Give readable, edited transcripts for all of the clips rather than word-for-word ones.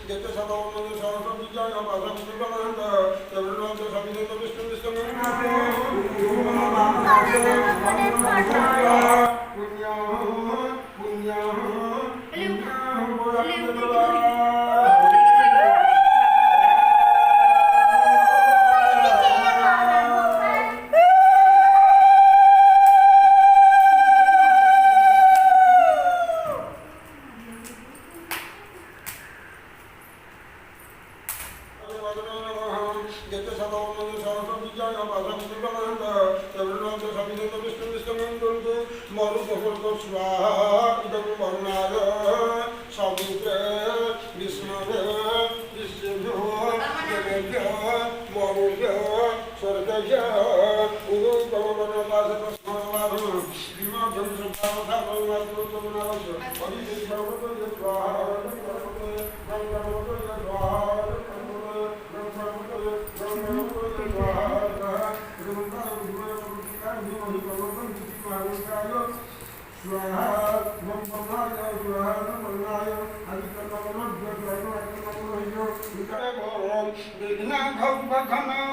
यत् सदावमन सरस्वतीजाय पादं कृपणन्त तवरणं सविदत विष्णु विष्णु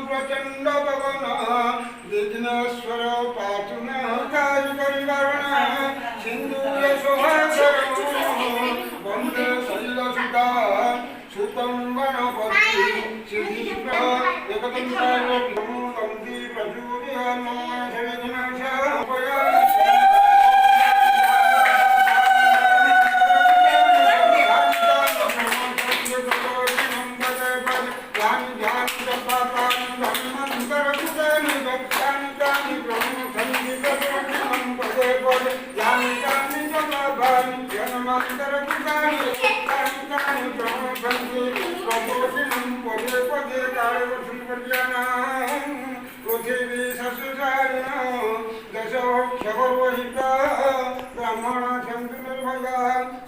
प्रचंड पवन विघ्नेश्वर पातुन काज परिवरण सिंधु सुहासर वंदे शैलसुता सुतं गणपति सिद्धि एकदंताय कंति प्रचुर्यमाण विघ्नशपया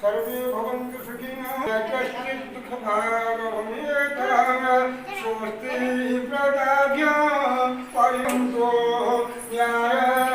सर्वे भवन्तु सुखिनः कश्चित् दुःखभागभवेत् स्वस्ति प्रजाभ्यः पर्यन्तो न्याय